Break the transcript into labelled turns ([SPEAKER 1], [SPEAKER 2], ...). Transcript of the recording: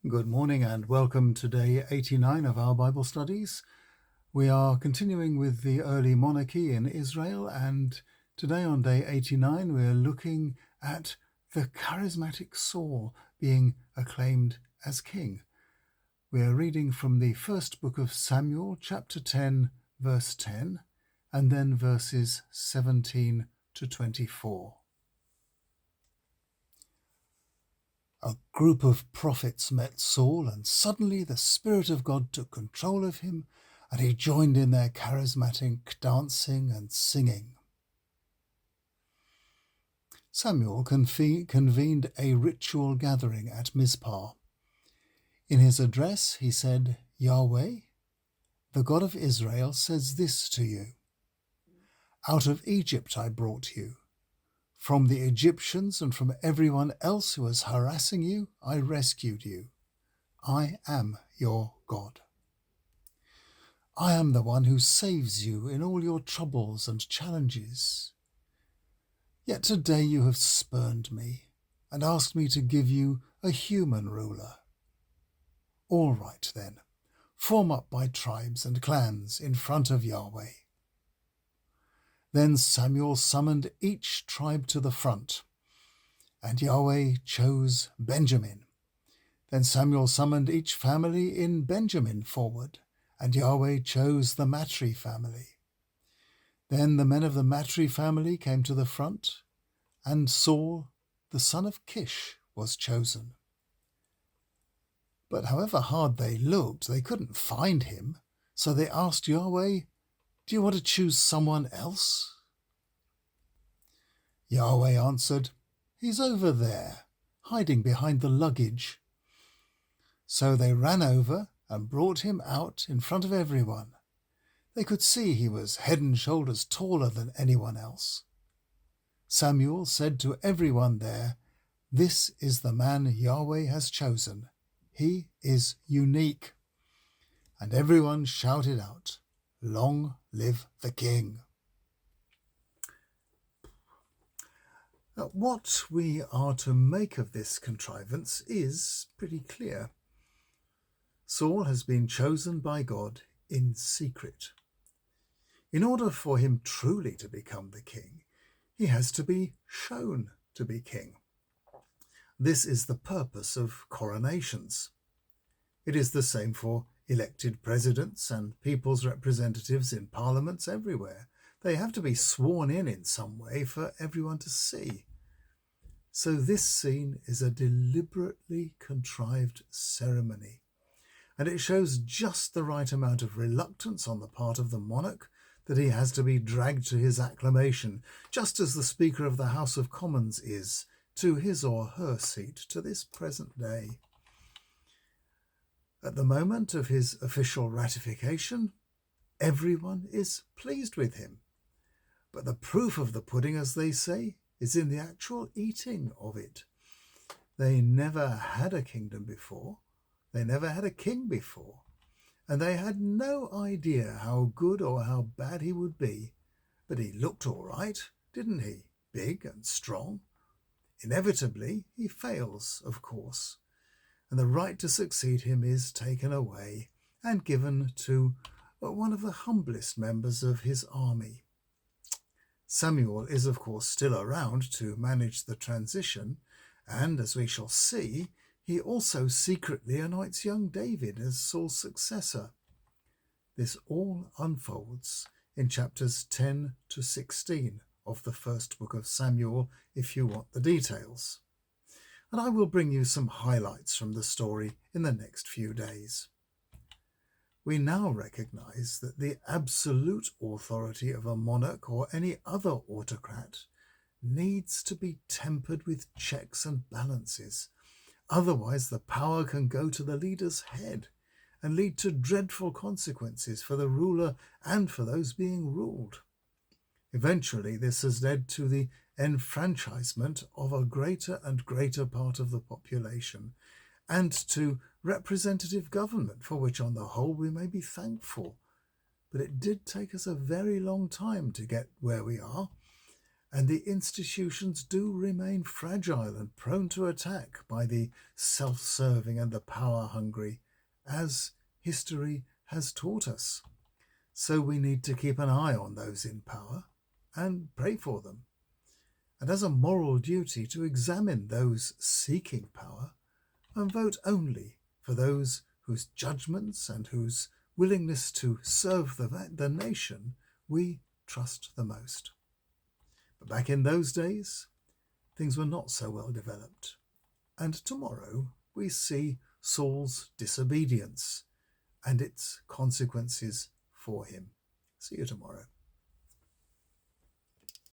[SPEAKER 1] Good morning and welcome to day 89 of our Bible studies. We are continuing with the early monarchy in Israel, and today on day 89 we are looking at the charismatic Saul being acclaimed as king. We are reading from the first book of Samuel, chapter 10, verse 10, and then verses 17 to 24. A group of prophets met Saul, and suddenly the Spirit of God took control of him, and he joined in their charismatic dancing and singing. Samuel convened a ritual gathering at Mizpah. In his address, he said, "Yahweh, the God of Israel, says this to you. Out of Egypt I brought you. From the Egyptians and from everyone else who was harassing you, I rescued you. I am your God. I am the one who saves you in all your troubles and challenges. Yet today you have spurned me and asked me to give you a human ruler. All right then, form up by tribes and clans in front of Yahweh." Then Samuel summoned each tribe to the front, and Yahweh chose Benjamin. Then Samuel summoned each family in Benjamin forward, and Yahweh chose the Matri family. Then the men of the Matri family came to the front, and Saul, the son of Kish, was chosen. But however hard they looked, they couldn't find him, so they asked Yahweh, "Do you want to choose someone else?" Yahweh answered, "He's over there, hiding behind the luggage." So they ran over and brought him out in front of everyone. They could see he was head and shoulders taller than anyone else. Samuel said to everyone there, "This is the man Yahweh has chosen. He is unique." And everyone shouted out, "Long live the king." What we are to make of this contrivance is pretty clear. Saul has been chosen by God in secret. In order for him truly to become the king, he has to be shown to be king. This is the purpose of coronations. It is the same for elected presidents and people's representatives in parliaments everywhere. They have to be sworn in some way for everyone to see. So this scene is a deliberately contrived ceremony, and it shows just the right amount of reluctance on the part of the monarch that he has to be dragged to his acclamation, just as the Speaker of the House of Commons is to his or her seat to this present day. At the moment of his official ratification, everyone is pleased with him. But the proof of the pudding, as they say, is in the actual eating of it. They never had a kingdom before. They never had a king before. And they had no idea how good or how bad he would be. But he looked all right, didn't he? Big and strong. Inevitably, he fails, of course. And the right to succeed him is taken away and given to one of the humblest members of his army. Samuel is, of course, still around to manage the transition, and as we shall see, he also secretly anoints young David as Saul's successor. This all unfolds in chapters 10 to 16 of the first book of Samuel, if you want the details. And I will bring you some highlights from the story in the next few days. We now recognize that the absolute authority of a monarch or any other autocrat needs to be tempered with checks and balances. Otherwise, the power can go to the leader's head and lead to dreadful consequences for the ruler and for those being ruled. Eventually, this has led to the enfranchisement of a greater and greater part of the population, and to representative government, for which on the whole we may be thankful. But it did take us a very long time to get where we are, and the institutions do remain fragile and prone to attack by the self-serving and the power-hungry, as history has taught us. So we need to keep an eye on those in power and pray for them, and as a moral duty to examine those seeking power and vote only for those whose judgments and whose willingness to serve the nation we trust the most. But back in those days, things were not so well developed, and tomorrow we see Saul's disobedience and its consequences for him. See you tomorrow.